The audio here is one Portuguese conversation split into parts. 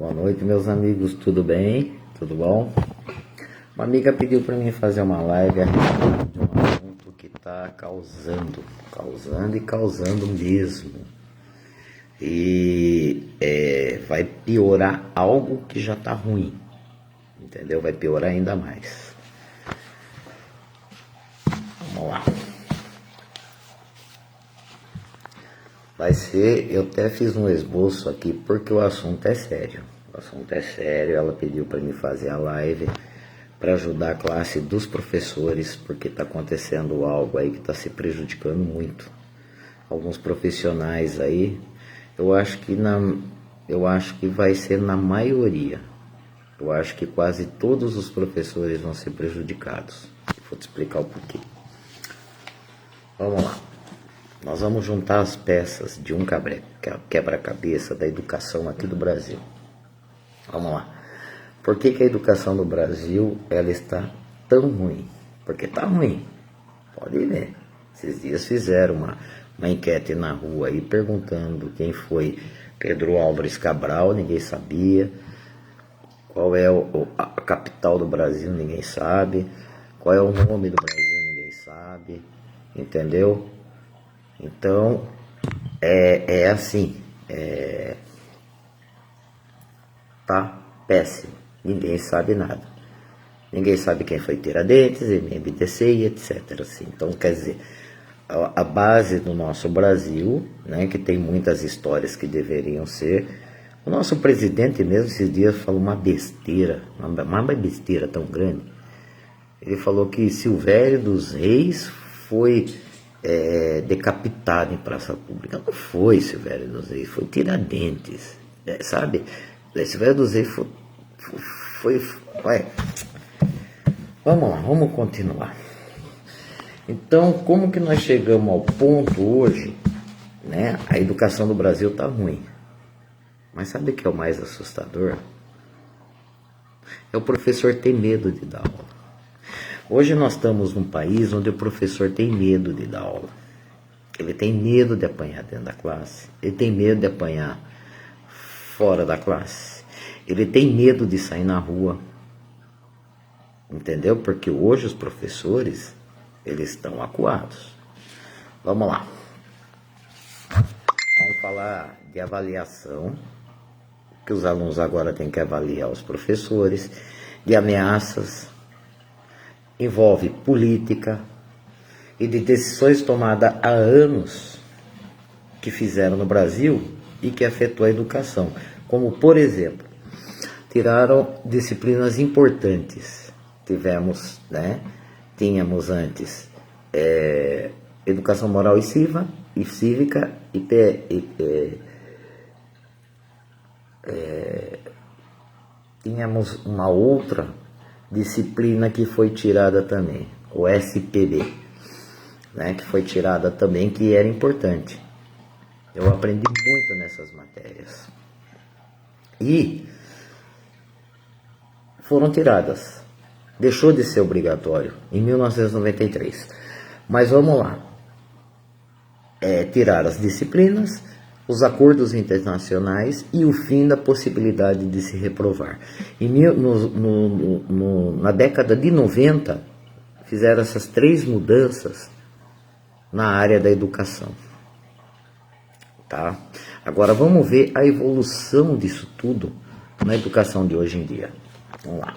Boa noite, meus amigos, tudo bem? Tudo bom? Uma amiga pediu para mim fazer uma live a respeito de um assunto que está causando e causando mesmo. E vai piorar algo que já está ruim, entendeu? Vai piorar ainda mais. Vamos lá. Vai ser, eu até fiz um esboço aqui porque o assunto é sério. O assunto é sério, ela pediu para me fazer a live para ajudar a classe dos professores, porque está acontecendo algo aí que está se prejudicando muito. Alguns profissionais aí, eu acho que vai ser na maioria. Eu acho que quase todos os professores vão ser prejudicados. Vou te explicar o porquê. Vamos lá. Nós vamos juntar as peças de um quebra-cabeça da educação aqui do Brasil. Vamos lá. Por que a educação do Brasil ela está tão ruim? Porque está ruim. Pode ver. Esses dias fizeram uma enquete na rua aí perguntando quem foi Pedro Álvares Cabral, ninguém sabia. Qual é a capital do Brasil, ninguém sabe. Qual é o nome do Brasil, ninguém sabe. Entendeu? Então, assim, tá péssimo, ninguém sabe nada, ninguém sabe quem foi Tiradentes, MMBDC e etc. Assim. Então, quer dizer, a base do nosso Brasil, né, que tem muitas histórias que deveriam ser, o nosso presidente mesmo esses dias falou uma besteira, uma besteira tão grande. Ele falou que Silvério dos Reis foi decapitado em praça pública. Não foi Silvério dos Reis, foi Tiradentes, sabe? Silvério dos Reis foi. Vamos lá, vamos continuar. Então, como que nós chegamos ao ponto hoje, né? A educação do Brasil tá ruim. Mas sabe o que é o mais assustador? É o professor ter medo de dar aula. Hoje nós estamos num país onde o professor tem medo de dar aula. Ele tem medo de apanhar dentro da classe. Ele tem medo de apanhar fora da classe. Ele tem medo de sair na rua. Entendeu? Porque hoje os professores, eles estão acuados. Vamos lá. Vamos falar de avaliação, que os alunos agora têm que avaliar os professores, de ameaças, envolve política e de decisões tomadas há anos que fizeram no Brasil e que afetou a educação. Como, por exemplo, tiraram disciplinas importantes. Tínhamos antes educação moral e cívica tínhamos uma outra disciplina que foi tirada também, o SPB, né, que foi tirada também, que era importante. Eu aprendi muito nessas matérias. E foram tiradas. Deixou de ser obrigatório em 1993. Mas vamos lá. Tirar as disciplinas, os acordos internacionais e o fim da possibilidade de se reprovar. Na década de 90, fizeram essas 3 mudanças na área da educação. Tá? Agora vamos ver a evolução disso tudo na educação de hoje em dia. Vamos lá.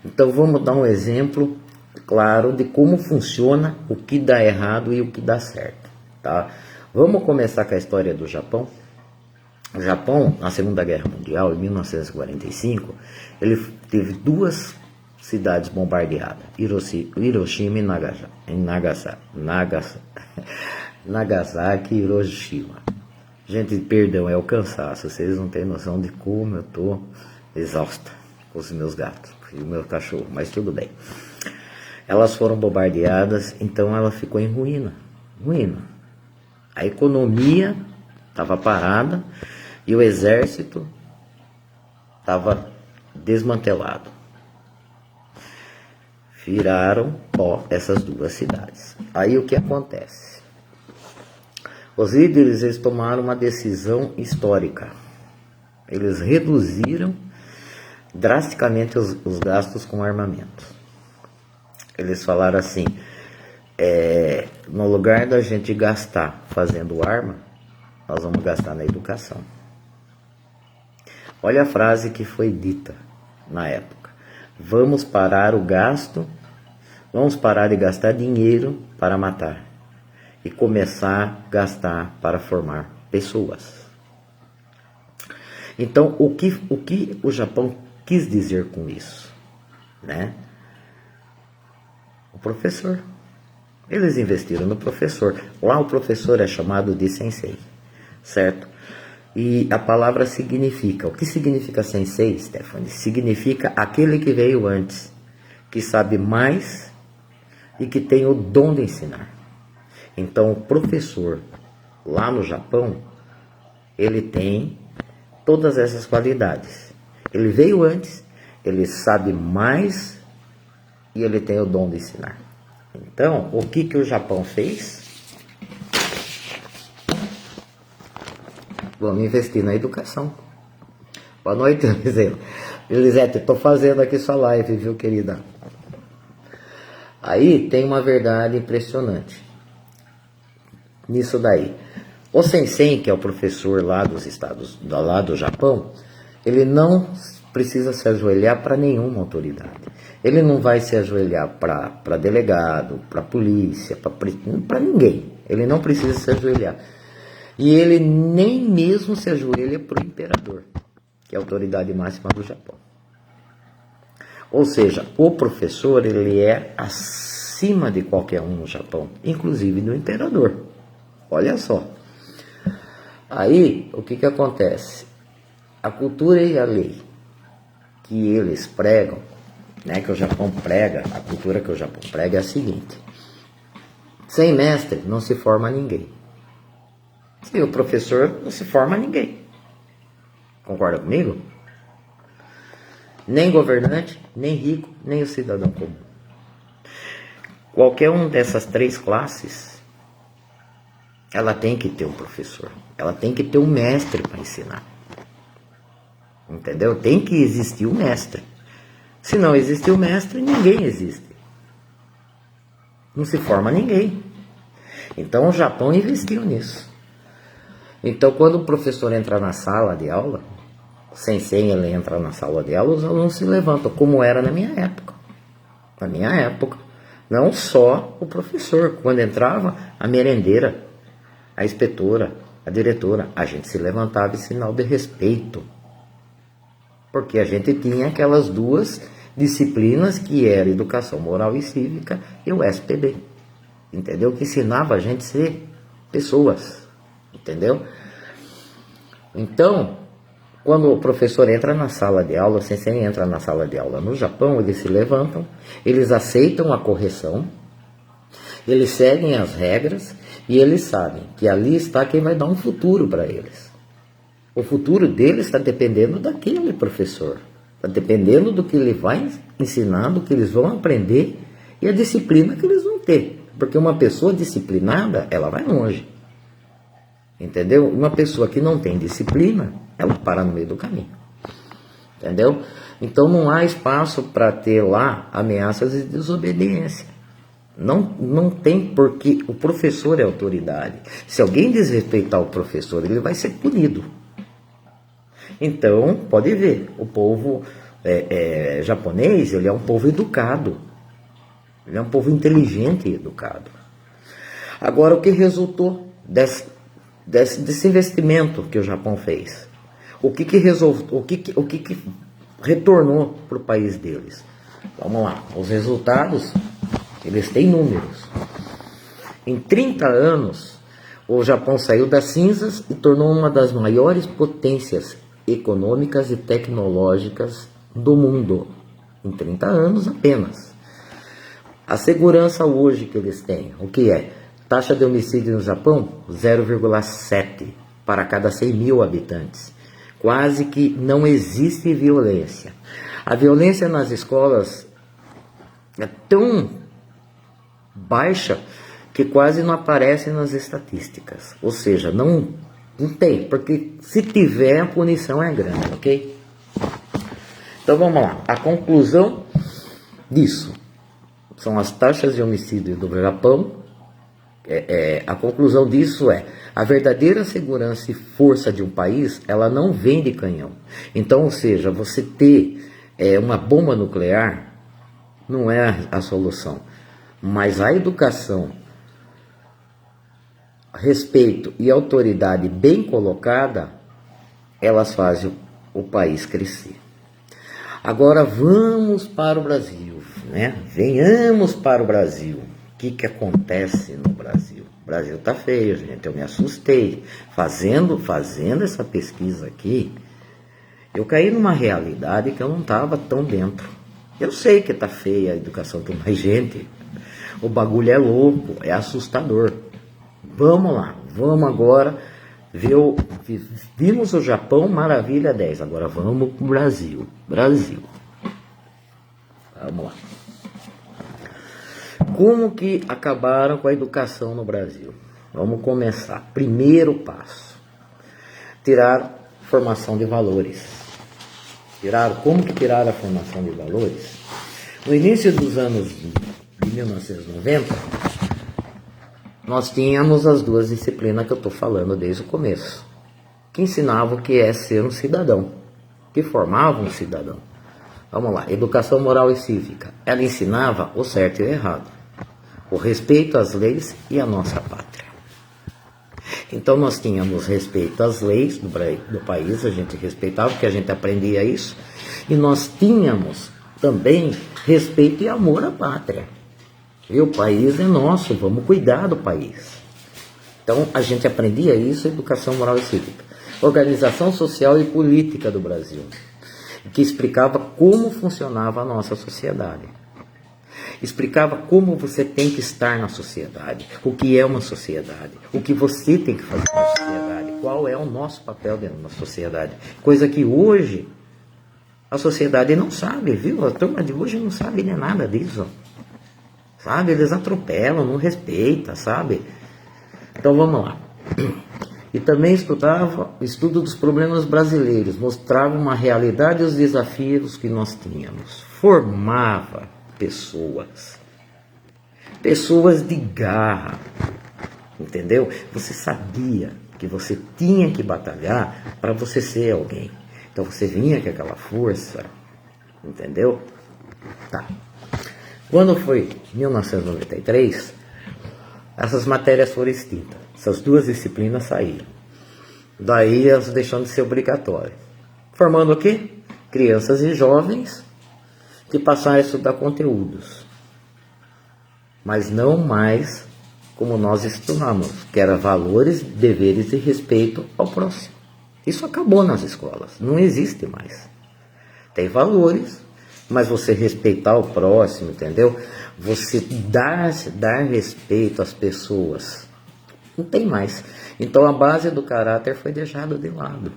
Então vamos dar um exemplo claro de como funciona, o que dá errado e o que dá certo. Tá? Vamos começar com a história do Japão. O Japão, na Segunda Guerra Mundial, em 1945, ele teve 2 cidades bombardeadas, Hiroshima e Nagasaki e Hiroshima. Gente, perdão, é o cansaço, vocês não têm noção de como eu tô exausta com os meus gatos e o meu cachorro, mas tudo bem. Elas foram bombardeadas, então ela ficou em ruína. A economia estava parada e o exército estava desmantelado. Viraram pó essas 2 cidades. Aí o que acontece? Os líderes, eles tomaram uma decisão histórica. Eles reduziram drasticamente os gastos com armamento. Eles falaram assim, no lugar da gente gastar fazendo arma, nós vamos gastar na educação. Olha a frase que foi dita na época. Vamos parar o gasto, vamos parar de gastar dinheiro para matar e começar a gastar para formar pessoas. Então, o que o Japão quis dizer com isso, né? O professor. Eles investiram no professor. Lá o professor é chamado de sensei, certo? E a palavra significa, o que significa sensei, Stephanie? Significa aquele que veio antes, que sabe mais e que tem o dom de ensinar. Então, o professor lá no Japão, ele tem todas essas qualidades. Ele veio antes, ele sabe mais e ele tem o dom de ensinar. Então, o que o Japão fez? Vamos investir na educação. Boa noite, Elisete. Estou fazendo aqui sua live, viu, querida? Aí tem uma verdade impressionante nisso daí. O sensei, que é o professor lá dos lá do Japão, ele não precisa se ajoelhar para nenhuma autoridade. Ele não vai se ajoelhar para delegado, para polícia, para ninguém. Ele não precisa se ajoelhar. E ele nem mesmo se ajoelha para o imperador, que é a autoridade máxima do Japão. Ou seja, o professor, ele é acima de qualquer um no Japão, inclusive do imperador. Olha só. Aí, o que acontece? A cultura e a lei que eles pregam, né, que o Japão prega, a cultura que o Japão prega é a seguinte: sem mestre não se forma ninguém. Sem o professor não se forma ninguém. Concorda comigo? Nem governante, nem rico, nem o cidadão comum. Qualquer um dessas três classes, ela tem que ter um professor. Ela tem que ter um mestre para ensinar. Entendeu? Tem que existir um mestre. Se não existir o mestre, ninguém existe. Não se forma ninguém. Então o Japão investiu nisso. Então quando o professor entra na sala de aula, sem ele entra na sala de aula, os alunos se levantam, como era na minha época. Na minha época. Não só o professor. Quando entrava, a merendeira, a inspetora, a diretora, a gente se levantava em sinal de respeito. Porque a gente tinha aquelas duas disciplinas que era Educação Moral e Cívica e o SPB. Entendeu? Que ensinava a gente a ser pessoas. Entendeu? Então, quando o professor entra na sala de aula, o sensei entra na sala de aula no Japão, eles se levantam, eles aceitam a correção, eles seguem as regras e eles sabem que ali está quem vai dar um futuro para eles. O futuro deles está dependendo daquele professor, está dependendo do que ele vai ensinar, do que eles vão aprender e a disciplina que eles vão ter. Porque uma pessoa disciplinada, ela vai longe. Entendeu? Uma pessoa que não tem disciplina, ela para no meio do caminho. Entendeu? Então não há espaço para ter lá ameaças de desobediência. Não tem, porque o professor é autoridade. Se alguém desrespeitar o professor, ele vai ser punido. Então, pode ver, o povo japonês, ele é um povo educado. Ele é um povo inteligente e educado. Agora, o que resultou desse investimento que o Japão fez? O que retornou para o país deles? Vamos lá, os resultados, eles têm números. Em 30 anos, o Japão saiu das cinzas e tornou uma das maiores potências econômicas e tecnológicas do mundo. Em 30 anos apenas. A segurança hoje que eles têm, o que é? Taxa de homicídio no Japão, 0,7 para cada 100 mil habitantes. Quase que não existe violência. A violência nas escolas é tão baixa que quase não aparece nas estatísticas. Ou seja, não Não tem, porque se tiver, a punição é grande, ok? Então vamos lá. A conclusão disso são as taxas de homicídio do Japão. A conclusão disso é: a verdadeira segurança e força de um país, ela não vem de canhão. Então, ou seja, você ter uma bomba nuclear não é a solução. Mas a educação, respeito e autoridade bem colocada, elas fazem o país crescer. Agora vamos para o Brasil, né? Venhamos para o Brasil. O que acontece no Brasil? O Brasil tá feio, gente. Eu me assustei. Fazendo essa pesquisa aqui, eu caí numa realidade que eu não estava tão dentro. Eu sei que tá feia a educação, mas gente, o bagulho é louco, é assustador. Vamos lá, vamos agora ver vimos o Japão, maravilha 10, agora vamos pro Brasil. Vamos lá. Como que acabaram com a educação no Brasil? Vamos começar. Primeiro passo: tirar formação de valores. Como que tiraram a formação de valores? No início dos anos de 1990, nós tínhamos as duas disciplinas que eu estou falando desde o começo, que ensinavam o que é ser um cidadão, que formavam um cidadão. Vamos lá, educação moral e cívica. Ela ensinava o certo e o errado, o respeito às leis e à nossa pátria. Então nós tínhamos respeito às leis do país, a gente respeitava, porque a gente aprendia isso, e nós tínhamos também respeito e amor à pátria. E o país é nosso, vamos cuidar do país. Então a gente aprendia isso, educação moral e cívica. Organização social e política do Brasil, que explicava como funcionava a nossa sociedade. Explicava como você tem que estar na sociedade, o que é uma sociedade, o que você tem que fazer na sociedade, qual é o nosso papel dentro da sociedade. Coisa que hoje a sociedade não sabe, viu? A turma de hoje não sabe nem nada disso. Sabe? Eles atropelam, não respeitam, sabe? Então vamos lá. E também estudava o estudo dos problemas brasileiros, mostrava uma realidade e os desafios que nós tínhamos. Formava pessoas de garra, entendeu? Você sabia que você tinha que batalhar para você ser alguém. Então você vinha com aquela força, entendeu? Tá. Quando foi 1993, essas matérias foram extintas. Essas duas disciplinas saíram. Daí elas deixando de ser obrigatórias. Formando o quê? Crianças e jovens que passaram a estudar conteúdos. Mas não mais como nós estudamos, que era valores, deveres e respeito ao próximo. Isso acabou nas escolas, não existe mais. Tem valores, mas você respeitar o próximo, entendeu? Você dar respeito às pessoas, não tem mais. Então a base do caráter foi deixada de lado.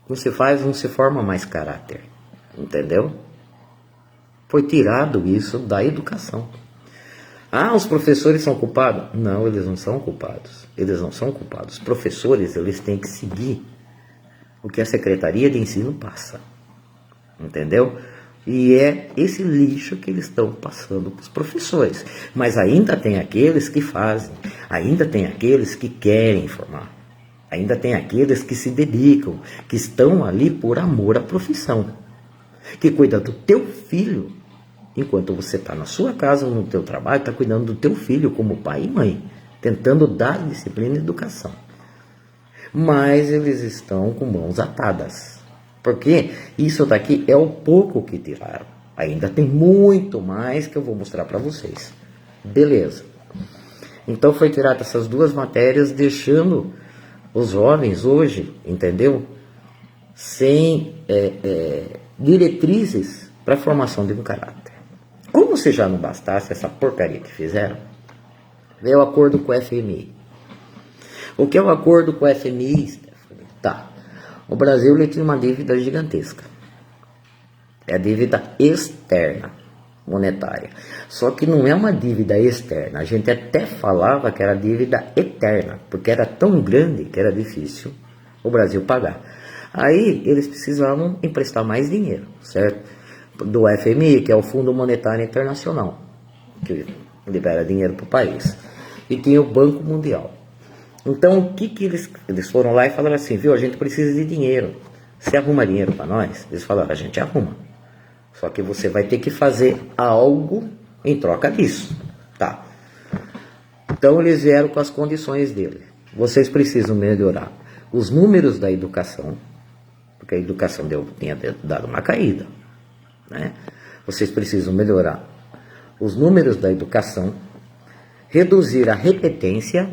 Não se forma mais caráter, entendeu? Foi tirado isso da educação. Ah, os professores são culpados? Não, eles não são culpados. Eles não são culpados. Os professores, eles têm que seguir o que a Secretaria de Ensino passa, entendeu? E é esse lixo que eles estão passando para os professores. Mas ainda tem aqueles que fazem, ainda tem aqueles que querem informar, ainda tem aqueles que se dedicam, que estão ali por amor à profissão, que cuida do teu filho, enquanto você está na sua casa ou no teu trabalho, está cuidando do teu filho como pai e mãe, tentando dar disciplina e educação. Mas eles estão com mãos atadas. Porque isso daqui é o pouco que tiraram. Ainda tem muito mais que eu vou mostrar para vocês. Beleza. Então foi tirada essas duas matérias, deixando os jovens hoje, entendeu? Sem diretrizes para a formação de um caráter. Como se já não bastasse essa porcaria que fizeram, veio o acordo com o FMI. O que é o acordo com o FMI, Stephanie? Tá. O Brasil ele tinha uma dívida gigantesca. É a dívida externa. monetária. Só que não é uma dívida externa. A gente até falava que era dívida eterna, porque era tão grande que era difícil o Brasil pagar. Aí eles precisavam emprestar mais dinheiro, certo? Do FMI, que é o Fundo Monetário Internacional, que libera dinheiro para o país. E tinha o Banco Mundial. Então o que eles foram lá e falaram assim, viu, a gente precisa de dinheiro. Você arruma dinheiro para nós? Eles falaram, a gente arruma. Só que você vai ter que fazer algo em troca disso. Tá. Então eles vieram com as condições dele. Vocês precisam melhorar os números da educação, porque a educação tinha dado uma caída, né? Vocês precisam melhorar os números da educação, reduzir a repetência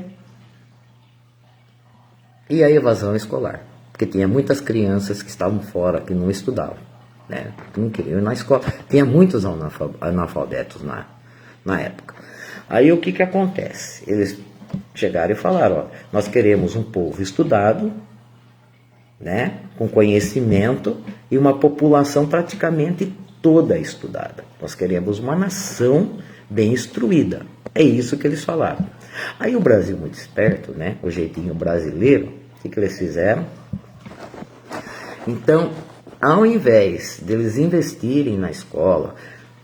e a evasão escolar, porque tinha muitas crianças que estavam fora, que não estudavam, né? Não queriam ir na escola. Tinha muitos analfabetos na época. Aí o que acontece? Eles chegaram e falaram, ó, nós queremos um povo estudado, né, com conhecimento e uma população praticamente toda estudada. Nós queremos uma nação bem instruída. É isso que eles falaram. Aí o Brasil, muito esperto, né, o jeitinho brasileiro, o que eles fizeram? Então, ao invés deles investirem na escola,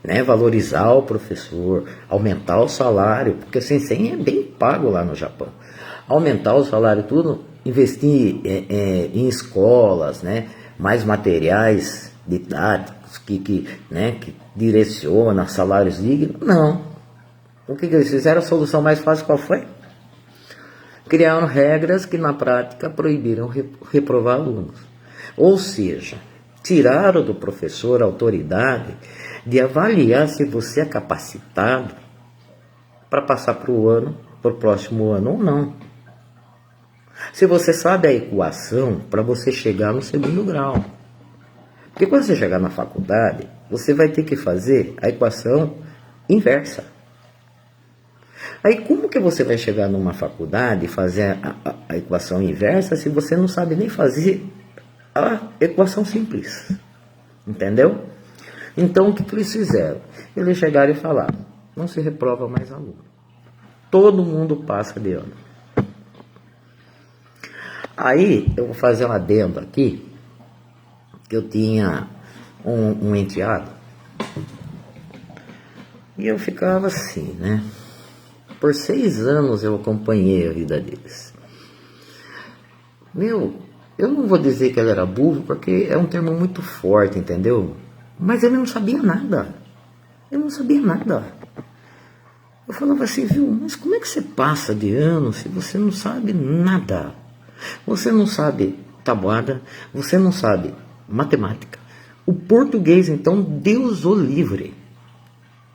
né, valorizar o professor, aumentar o salário, porque o Sensei é bem pago lá no Japão, aumentar o salário tudo, investir em escolas, né, mais materiais didáticos que direciona salários dignos, não. O que eles fizeram? A solução mais fácil qual foi? Criaram regras que na prática proibiram reprovar alunos. Ou seja, tiraram do professor a autoridade de avaliar se você é capacitado para passar para o próximo ano ou não. Se você sabe a equação para você chegar no segundo grau. Porque quando você chegar na faculdade, você vai ter que fazer a equação inversa. Aí como que você vai chegar numa faculdade e fazer a equação inversa se você não sabe nem fazer a equação simples? Entendeu? Então o que eles fizeram? Eles chegaram e falaram, não se reprova mais aluno. Todo mundo passa de ano. Aí eu vou fazer um adendo aqui, que eu tinha um enteado, e eu ficava assim, né? Por 6 anos eu acompanhei a vida deles. Eu não vou dizer que ele era burro, porque é um termo muito forte, entendeu? Mas ele não sabia nada. Ele não sabia nada. Eu falava assim, viu, mas como é que você passa de ano se você não sabe nada? Você não sabe tabuada, você não sabe matemática. O português, então, Deus o livre.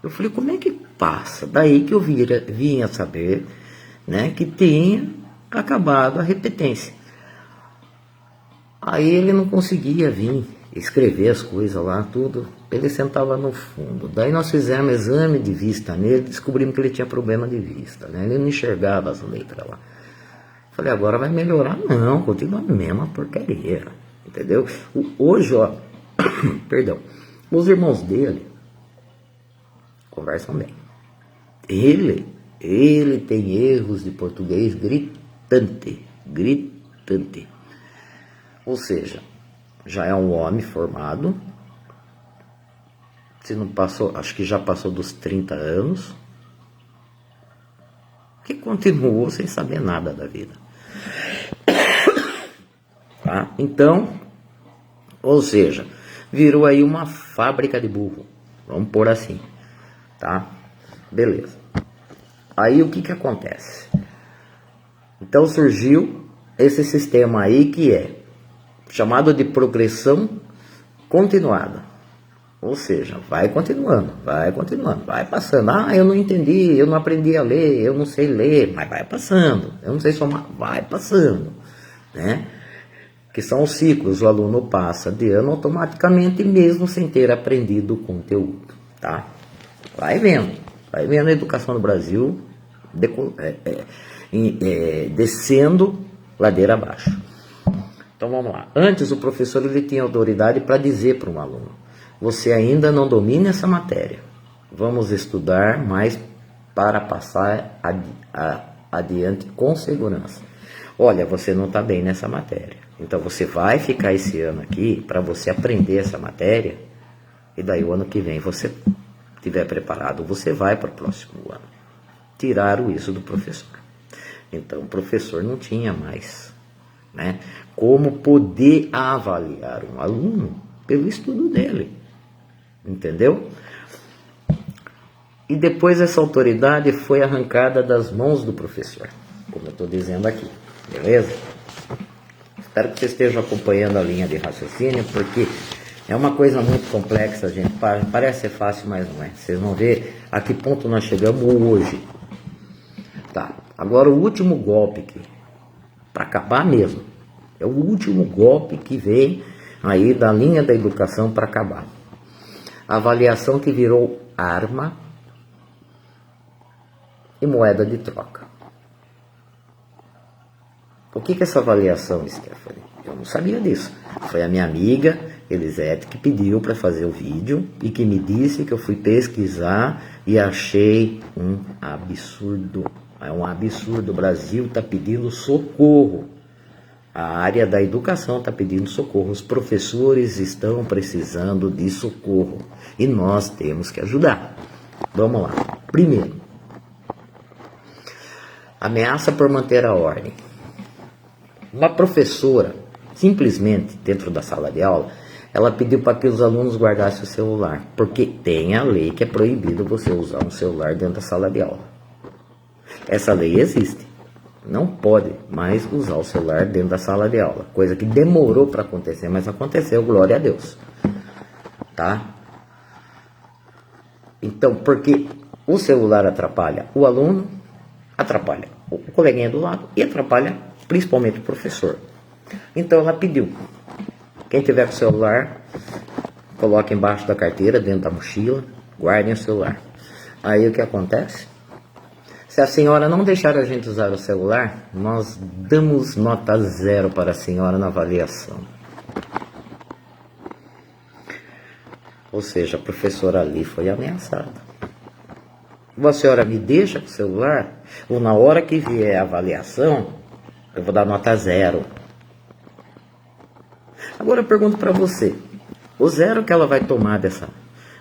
Eu falei, como é que passa? Daí que eu vinha saber, né, que tinha acabado a repetência. Aí ele não conseguia vir escrever as coisas lá, tudo. Ele sentava no fundo. Daí nós fizemos exame de vista nele, descobrimos que ele tinha problema de vista, né? Ele não enxergava as letras lá. Falei, agora vai melhorar? Não, continua a mesma porcaria, entendeu? Hoje, ó, perdão, os irmãos dele conversam bem. Ele tem erros de português gritante. Ou seja, já é um homem formado, se não passou, acho que já passou dos 30 anos, que continuou sem saber nada da vida. Tá? Então, ou seja, virou aí uma fábrica de burro, vamos pôr assim, tá? Beleza. Aí o que acontece? Então surgiu esse sistema aí que é chamado de progressão continuada. Ou seja, vai continuando, vai passando. Ah, eu não entendi, eu não aprendi a ler, eu não sei ler, mas vai passando. Eu não sei somar, vai passando, né? Que são os ciclos, o aluno passa de ano automaticamente mesmo sem ter aprendido o conteúdo, tá? Vai vendo a educação no Brasil descendo ladeira abaixo. Então vamos lá. Antes o professor ele tinha autoridade para dizer para um aluno, você ainda não domina essa matéria, Vamos estudar mais para passar adiante com segurança. Olha, você não está bem nessa matéria. Então você vai ficar esse ano aqui para você aprender essa matéria. E daí o ano que vem você estiver preparado, você vai para o próximo ano. Tiraram isso do professor. Então o professor não tinha mais, né, como poder avaliar um aluno pelo estudo dele. Entendeu? E depois essa autoridade foi arrancada das mãos do professor, como eu estou dizendo aqui. Beleza? Espero que você esteja acompanhando a linha de raciocínio, porque é uma coisa muito complexa, gente. Parece ser fácil, mas não é. Vocês vão ver a que ponto nós chegamos hoje. Tá. Agora o último golpe, para acabar mesmo, é o último golpe que vem aí da linha da educação para acabar. A avaliação que virou arma e moeda de troca. O que é essa avaliação, Stephanie? Eu não sabia disso. Foi a minha amiga Elisete que pediu para fazer o vídeo e que me disse que eu fui pesquisar e achei um absurdo. É um absurdo. O Brasil está pedindo socorro. A área da educação está pedindo socorro. Os professores estão precisando de socorro. E nós temos que ajudar. Vamos lá. Primeiro, ameaça por manter a ordem. Uma professora, simplesmente dentro da sala de aula, ela pediu para que os alunos guardassem o celular, porque tem a lei que é proibido você usar um celular dentro da sala de aula. Essa lei existe. Não pode mais usar o celular dentro da sala de aula. Coisa que demorou para acontecer, mas aconteceu, glória a Deus. Tá? Então, porque o celular atrapalha o aluno, atrapalha o coleguinha do lado e atrapalha principalmente o professor. Então ela pediu, quem tiver com o celular, coloque embaixo da carteira, dentro da mochila, guardem o celular. Aí o que acontece? Se a senhora não deixar a gente usar o celular, nós damos nota 0 para a senhora na avaliação. Ou seja, a professora ali foi ameaçada. A senhora me deixa com o celular, ou na hora que vier a avaliação, eu vou dar nota 0. Agora eu pergunto para você, o 0 que ela vai tomar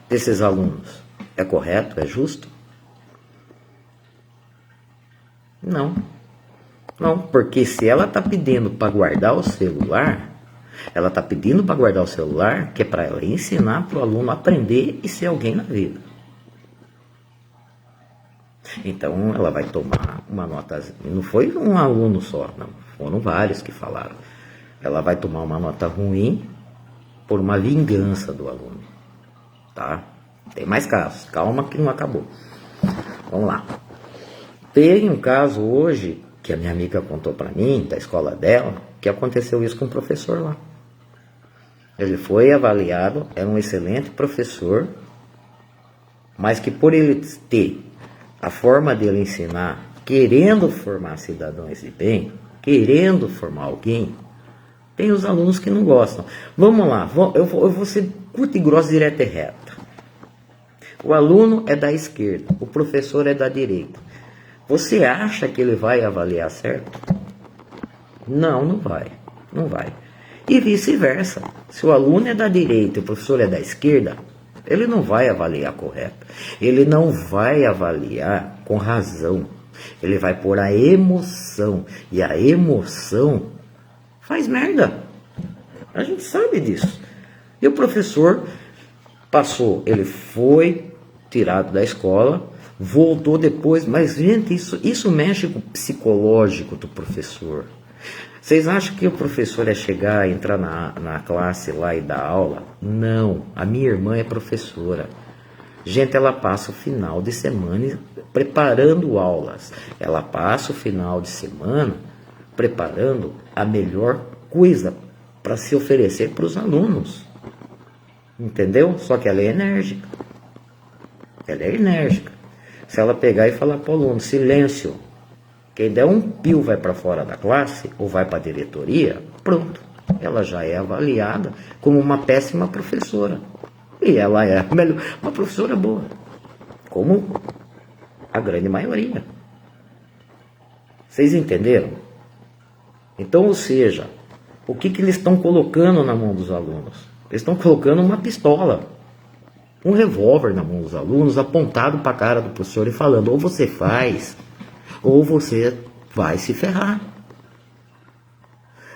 desses alunos é correto, é justo? Não. Não, porque se ela está pedindo para guardar o celular, ela está pedindo para guardar o celular, que é para ela ensinar para o aluno aprender e ser alguém na vida. Então ela vai tomar uma nota, não foi um aluno só, não, foram vários que falaram. Ela vai tomar uma nota ruim por uma vingança do aluno, tá? Tem mais casos, calma que não acabou. Vamos lá. Tem um caso hoje, que a minha amiga contou para mim, da escola dela, que aconteceu isso com um professor lá. Ele foi avaliado, era um excelente professor, mas que por ele ter a forma dele ensinar, querendo formar cidadãos de bem, querendo formar alguém, tem os alunos que não gostam. Vamos lá, eu vou ser curto e grosso, direto e reto. O aluno é da esquerda, o professor é da direita. Você acha que ele vai avaliar certo? Não, não vai. Não vai. E vice-versa. Se o aluno é da direita e o professor é da esquerda, ele não vai avaliar correto. Ele não vai avaliar com razão. Ele vai pôr a emoção. E a emoção faz merda. A gente sabe disso. E o professor passou, ele foi tirado da escola, voltou depois, mas gente, isso mexe com o psicológico do professor. Vocês acham que o professor é chegar, entrar na classe lá e dar aula? Não, a minha irmã é professora. Gente, ela passa o final de semana preparando aulas. Ela passa o final de semana preparando a melhor coisa para se oferecer para os alunos. Entendeu? Só que ela é enérgica. Ela é enérgica. Se ela pegar e falar para o aluno, silêncio, quem der um pio vai para fora da classe ou vai para a diretoria, pronto. Ela já é avaliada como uma péssima professora. E ela é uma professora boa. como a grande maioria. Vocês entenderam? Então, ou seja, o que eles estão colocando na mão dos alunos? Eles estão colocando uma pistola, um revólver na mão dos alunos, apontado para a cara do professor e falando: ou você faz, ou você vai se ferrar.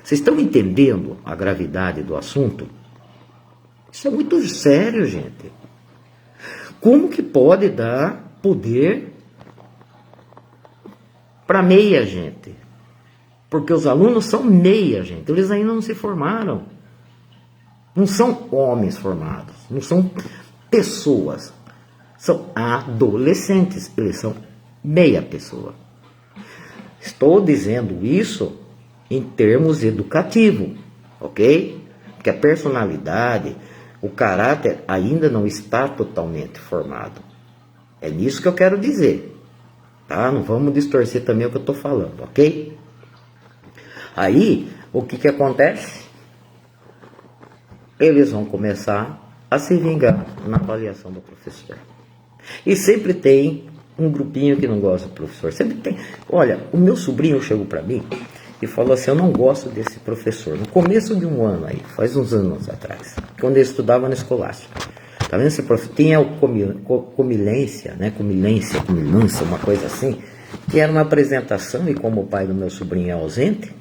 Vocês estão entendendo a gravidade do assunto? Isso é muito sério, gente. Como que pode dar poder para meia gente? Porque os alunos são meia gente, eles ainda não se formaram. Não são homens formados, não são pessoas, são adolescentes, eles são meia pessoa. Estou dizendo isso em termos educativos, ok? Porque a personalidade, o caráter ainda não está totalmente formado. É nisso que eu quero dizer, tá? Não vamos distorcer também o que eu estou falando, ok? Aí, o que acontece? Eles vão começar a se vingar na avaliação do professor. E sempre tem um grupinho que não gosta do professor. Sempre tem. Olha, o meu sobrinho chegou para mim e falou assim: eu não gosto desse professor. No começo de um ano aí, faz uns anos atrás, quando ele estudava na escolástica. Tá vendo esse professor? Tinha o comilência, né? Comilância, uma coisa assim, que era uma apresentação, e como o pai do meu sobrinho é ausente,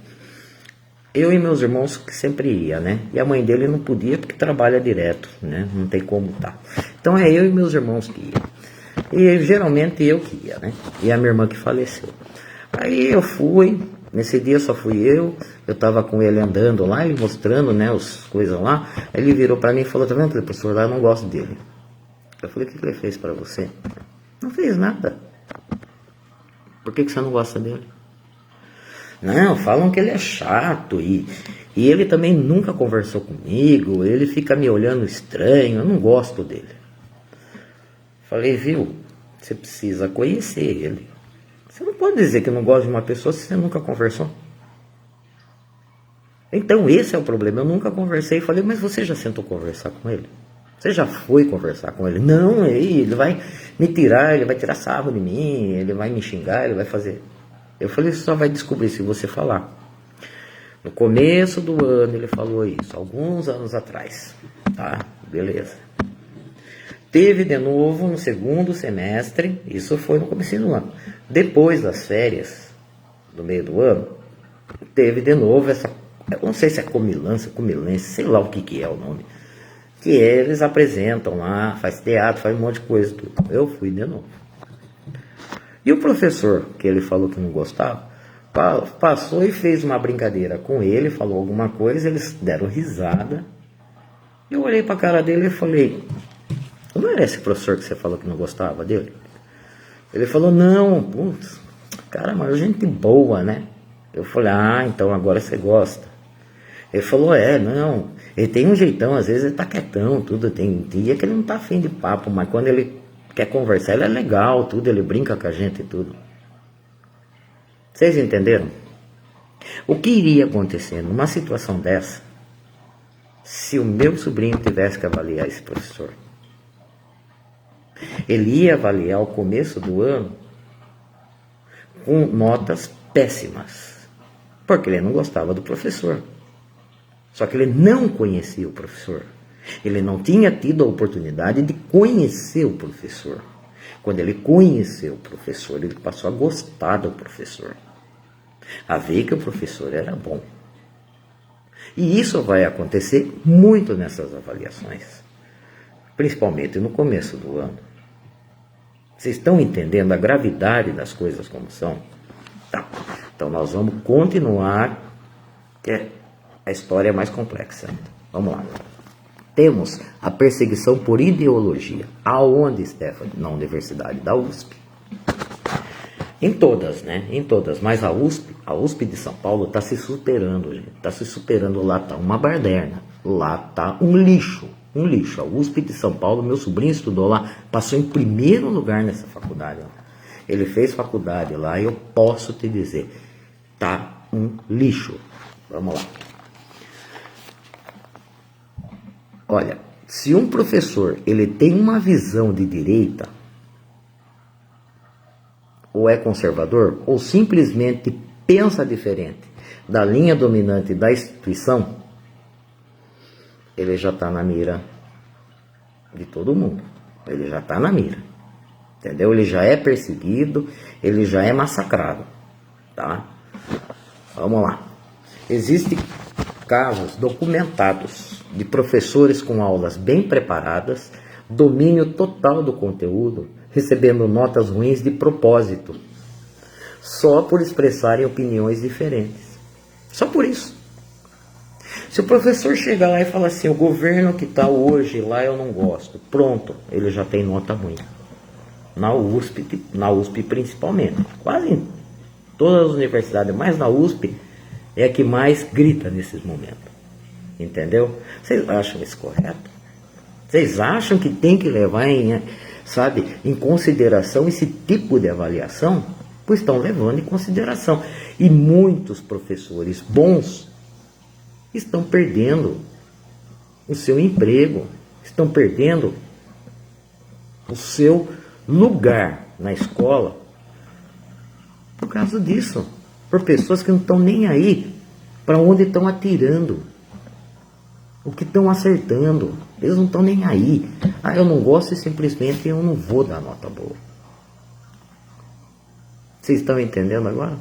eu e meus irmãos que sempre ia, né? E a mãe dele não podia porque trabalha direto, né? Não tem como tá. Então é eu e meus irmãos que iam. E geralmente eu que ia, né? E a minha irmã que faleceu. Aí eu fui, nesse dia só fui eu tava com ele andando lá, ele mostrando, né, as coisas lá. Aí ele virou pra mim e falou: tá vendo aquele professor lá, eu não gosto dele. Eu falei: o que ele fez pra você? Não fez nada. Por que você não gosta dele? Não, falam que ele é chato e ele também nunca conversou comigo, ele fica me olhando estranho, eu não gosto dele. Falei: viu, você precisa conhecer ele. Você não pode dizer que não gosta de uma pessoa se você nunca conversou. Então esse é o problema, eu nunca conversei. Falei: mas você já sentou conversar com ele? Você já foi conversar com ele? Não, ele vai me tirar, ele vai tirar sarro de mim, ele vai me xingar, ele vai fazer... Eu falei: você só vai descobrir se você falar. No começo do ano ele falou isso, alguns anos atrás, tá? Beleza. Teve de novo no segundo semestre, isso foi no começo do ano. Depois das férias, do meio do ano, teve de novo essa, eu não sei se é comilância, sei lá o que é o nome, que eles apresentam lá, faz teatro, faz um monte de coisa, tudo. Eu fui de novo. E o professor, que ele falou que não gostava, passou e fez uma brincadeira com ele, falou alguma coisa, eles deram risada. Eu olhei para a cara dele e falei: não era esse professor que você falou que não gostava dele? Ele falou: não, putz, cara, mas gente boa, né? Eu falei: ah, então agora você gosta. Ele falou: não, ele tem um jeitão, às vezes ele tá quietão, tudo, tem dia que ele não tá afim de papo, mas quando ele quer conversar, ele é legal, tudo, ele brinca com a gente e tudo. Vocês entenderam? O que iria acontecer numa situação dessa se o meu sobrinho tivesse que avaliar esse professor? Ele ia avaliar o começo do ano com notas péssimas, porque ele não gostava do professor. Só que ele não conhecia o professor. Ele não tinha tido a oportunidade de conhecer o professor. Quando ele conheceu o professor, ele passou a gostar do professor, a ver que o professor era bom. E isso vai acontecer muito nessas avaliações, principalmente no começo do ano. Vocês estão entendendo a gravidade das coisas como são? Tá. Então nós vamos continuar, que a história é mais complexa. Vamos lá. Temos a perseguição por ideologia. Aonde, Stephanie? Na Universidade da USP. Em todas, né? Em todas. Mas a USP de São Paulo está se superando, gente. Está se superando. Lá está uma baderna. Lá está um lixo. Um lixo. A USP de São Paulo, meu sobrinho estudou lá, passou em primeiro lugar nessa faculdade. Ele fez faculdade lá e eu posso te dizer, tá um lixo. Vamos lá. Olha, se um professor ele tem uma visão de direita, ou é conservador, ou simplesmente pensa diferente da linha dominante da instituição, ele já está na mira de todo mundo. Ele já está na mira. Entendeu? Ele já é perseguido, ele já é massacrado. Tá? Vamos lá. Existem casos documentados de professores com aulas bem preparadas, domínio total do conteúdo, recebendo notas ruins de propósito, só por expressarem opiniões diferentes. Só por isso. Se o professor chegar lá e falar assim, o governo que está hoje lá eu não gosto, pronto, ele já tem nota ruim. Na USP principalmente. Quase em todas as universidades, mas na USP é a que mais grita nesses momentos. Entendeu? Vocês acham isso correto? Vocês acham que tem que levar em consideração esse tipo de avaliação? Pois estão levando em consideração. E muitos professores bons estão perdendo o seu emprego, estão perdendo o seu lugar na escola por causa disso. Por pessoas que não estão nem aí para onde estão atirando, o que estão acertando. Eles não estão nem aí. Eu não gosto e simplesmente eu não vou dar nota boa. Vocês estão entendendo agora?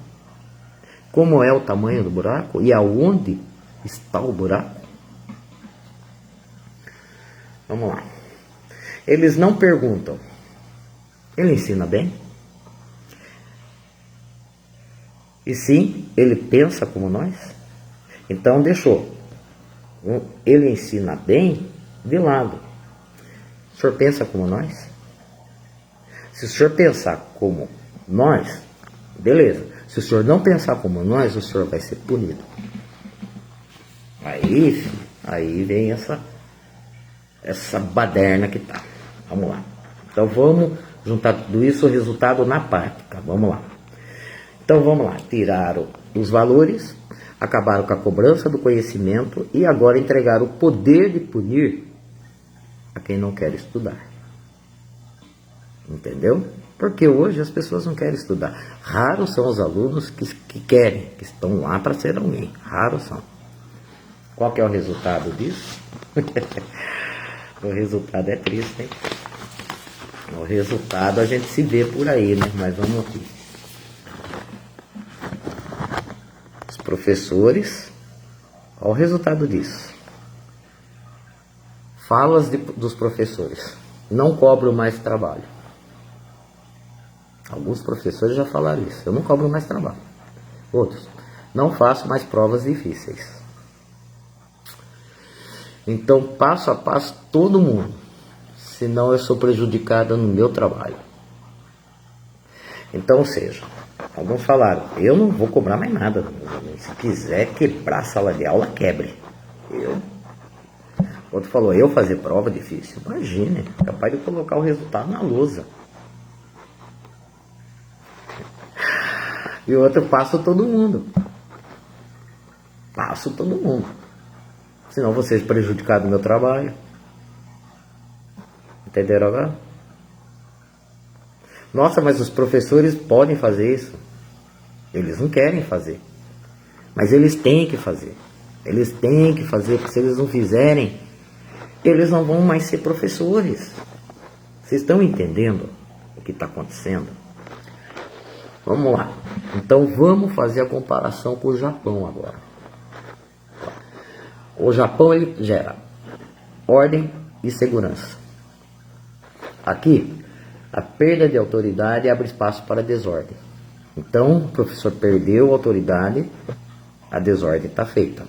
Como é o tamanho do buraco e aonde está o buraco? Vamos lá. Eles não perguntam. Ele ensina bem? E sim, ele pensa como nós? Então deixou. Ele ensina bem de lado. O senhor pensa como nós? Se o senhor pensar como nós, beleza. Se o senhor não pensar como nós, o senhor vai ser punido. Aí vem essa baderna que tá. Vamos lá. Então vamos juntar tudo isso, o resultado na prática. Vamos lá. Então vamos lá. Tiraram os valores, acabaram com a cobrança do conhecimento e agora entregaram o poder de punir a quem não quer estudar. Entendeu? Porque hoje as pessoas não querem estudar. Raros são os alunos que querem, que estão lá para ser alguém. Raros são. Qual que é o resultado disso? O resultado é triste, hein? O resultado a gente se vê por aí, né? Mas vamos aqui. Os professores, olha o resultado disso. Falas dos professores. Não cobro mais trabalho. Alguns professores já falaram isso. Eu não cobro mais trabalho. Outros. Não faço mais provas difíceis. Então, passo a passo, todo mundo. Senão eu sou prejudicada no meu trabalho. Então, ou seja, alguns falaram, eu não vou cobrar mais nada. Se quiser quebrar a sala de aula, quebre. Outro falou, eu fazer prova difícil. Imagine, capaz de colocar o resultado na lousa. E o outro, passo todo mundo. Passo todo mundo. Senão vou ser prejudicado no meu trabalho. Entenderam agora? Nossa, mas os professores podem fazer isso. Eles não querem fazer. Mas eles têm que fazer. Eles têm que fazer, porque se eles não fizerem, eles não vão mais ser professores. Vocês estão entendendo o que está acontecendo? Vamos lá. Então vamos fazer a comparação com o Japão agora. O Japão, ele gera ordem e segurança. Aqui, a perda de autoridade abre espaço para a desordem. Então, o professor perdeu a autoridade, a desordem está feita.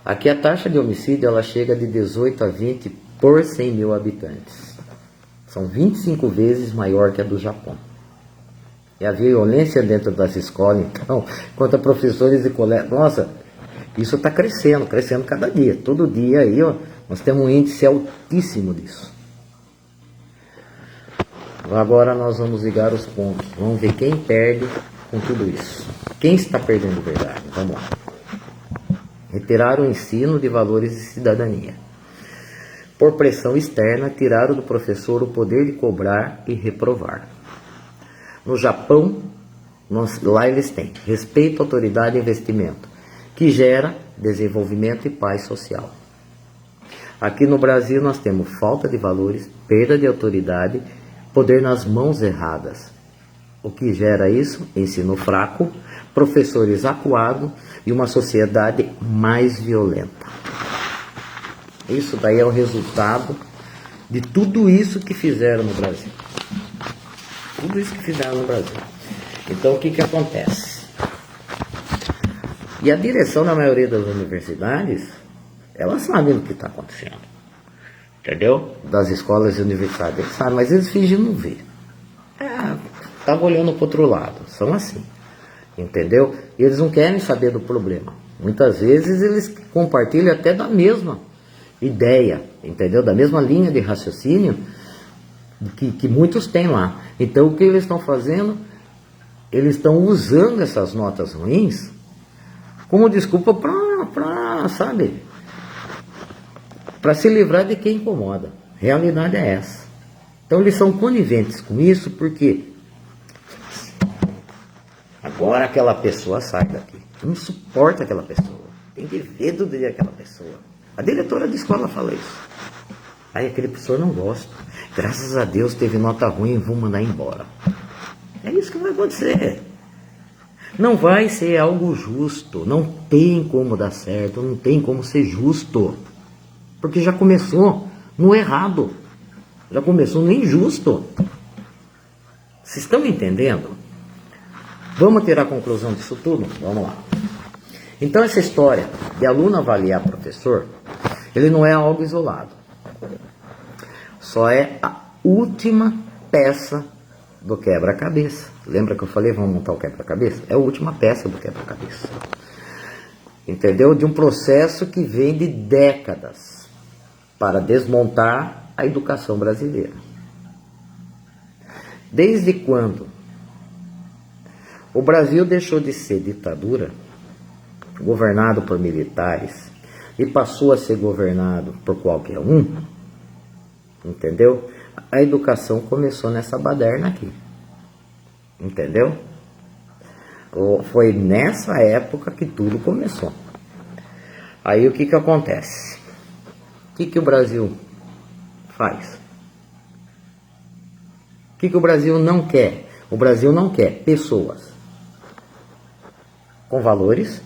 Aqui a taxa de homicídio ela chega de 18 a 20 por 100 mil habitantes. São 25 vezes maior que a do Japão. E a violência dentro das escolas, então, quanto a professores e colegas, nossa, isso está crescendo cada dia. Todo dia aí, ó, nós temos um índice altíssimo disso. Agora nós vamos ligar os pontos. Vamos ver quem perde com tudo isso. Quem está perdendo de verdade? Vamos lá. Retirar o ensino de valores de cidadania. Por pressão externa, tiraram do professor o poder de cobrar e reprovar. No Japão, lá eles têm respeito, autoridade e investimento, que gera desenvolvimento e paz social. Aqui no Brasil nós temos falta de valores, perda de autoridade, poder nas mãos erradas. O que gera isso? Ensino fraco, professores acuados e uma sociedade mais violenta. Isso daí é o resultado de tudo isso que fizeram no Brasil. Tudo isso que fizeram no Brasil. Então o que acontece? E a direção da maioria das universidades, elas sabem do que está acontecendo. Entendeu? Das escolas e universidades, eles sabem, mas eles fingem não ver. Estavam olhando para o outro lado, são assim. Entendeu? E eles não querem saber do problema. Muitas vezes eles compartilham até da mesma ideia, entendeu? Da mesma linha de raciocínio que muitos têm lá. Então o que eles estão fazendo? Eles estão usando essas notas ruins como desculpa sabe? Para se livrar de quem incomoda. A realidade é essa. Então eles são coniventes com isso porque agora aquela pessoa sai daqui. Não suporta aquela pessoa. Tem que ver tudo daquela pessoa. A diretora de escola fala isso. Aí aquele professor não gosta. Graças a Deus teve nota ruim e vou mandar embora. É isso que vai acontecer. Não vai ser algo justo. Não tem como dar certo. Não tem como ser justo. Porque já começou no errado. Já começou no injusto. Vocês estão me entendendo? Vamos tirar a conclusão disso tudo? Vamos lá. Então essa história de aluno avaliar professor, ele não é algo isolado. Só é a última peça do quebra-cabeça. Lembra que eu falei, vamos montar o quebra-cabeça? É a última peça do quebra-cabeça. Entendeu? De um processo que vem de décadas para desmontar a educação brasileira. Desde quando o Brasil deixou de ser ditadura, governado por militares, e passou a ser governado por qualquer um, entendeu? A educação começou nessa baderna aqui, entendeu? Foi nessa época que tudo começou. Aí o que acontece? O que o Brasil faz? O que o Brasil não quer? O Brasil não quer pessoas com valores,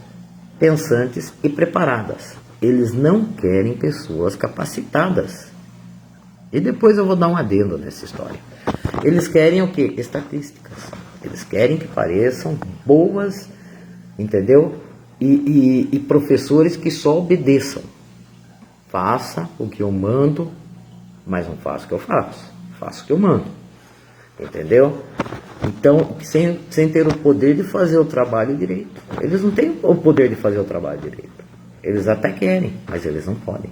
pensantes e preparadas. Eles não querem pessoas capacitadas. E depois eu vou dar um adendo nessa história. Eles querem o quê? Estatísticas. Eles querem que pareçam boas, entendeu? E professores que só obedeçam. Faça o que eu mando, mas não faça o que eu faço. Faça o que eu mando. Entendeu? Então, sem ter o poder de fazer o trabalho direito. Eles não têm o poder de fazer o trabalho direito. Eles até querem, mas eles não podem.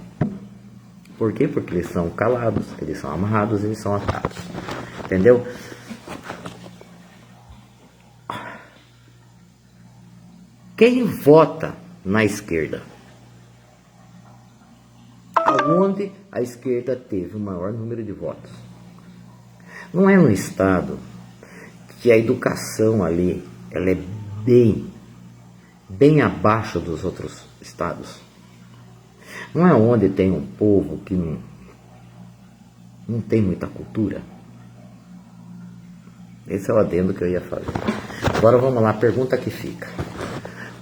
Por quê? Porque eles são calados, eles são amarrados, eles são atados. Entendeu? Quem vota na esquerda? Aonde a esquerda teve o maior número de votos? Não é no estado que a educação ali, ela é bem abaixo dos outros estados. Não é onde tem um povo que não tem muita cultura. Esse é o adendo que eu ia fazer. Agora vamos lá, a pergunta que fica.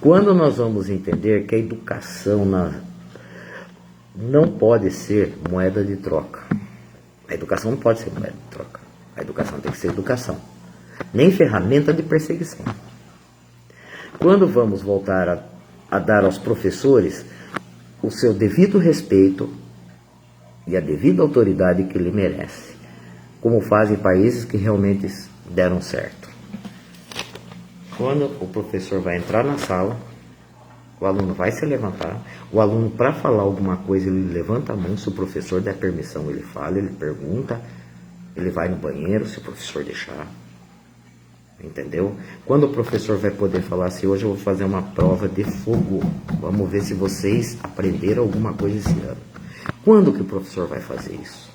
Quando nós vamos entender que a educação não pode ser moeda de troca? A educação não pode ser moeda de troca. A educação tem que ser educação. Nem ferramenta de perseguição. Quando vamos voltar a dar aos professores o seu devido respeito e a devida autoridade que ele merece, como fazem países que realmente deram certo. Quando o professor vai entrar na sala, o aluno vai se levantar, o aluno, para falar alguma coisa, ele levanta a mão, se o professor der permissão, ele fala, ele pergunta, ele vai no banheiro, se o professor deixar. Entendeu? Quando o professor vai poder falar assim, hoje eu vou fazer uma prova de fogo, vamos ver se vocês aprenderam alguma coisa esse ano. Quando que o professor vai fazer isso?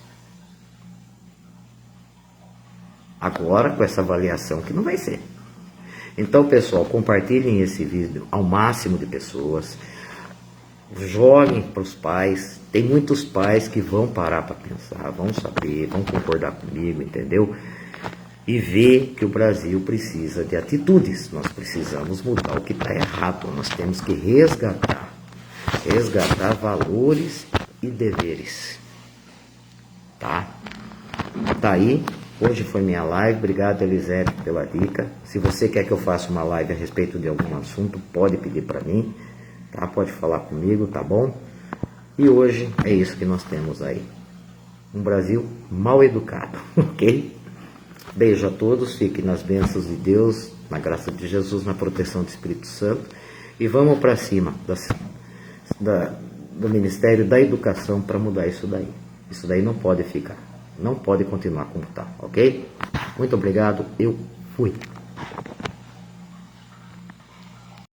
Agora, com essa avaliação que não vai ser. Então, pessoal, compartilhem esse vídeo ao máximo de pessoas. Joguem para os pais. Tem muitos pais que vão parar para pensar, vão saber, vão concordar comigo, entendeu? E ver que o Brasil precisa de atitudes. Nós precisamos mudar o que está errado. Nós temos que resgatar valores e deveres. Tá? Tá aí. Hoje foi minha live. Obrigado, Elisete, pela dica. Se você quer que eu faça uma live a respeito de algum assunto, pode pedir para mim. Tá? Pode falar comigo, tá bom? E hoje é isso que nós temos aí. Um Brasil mal educado, ok? Beijo a todos, fiquem nas bênçãos de Deus, na graça de Jesus, na proteção do Espírito Santo. E vamos para cima do Ministério da Educação para mudar isso daí. Isso daí não pode ficar, não pode continuar como está, ok? Muito obrigado, eu fui.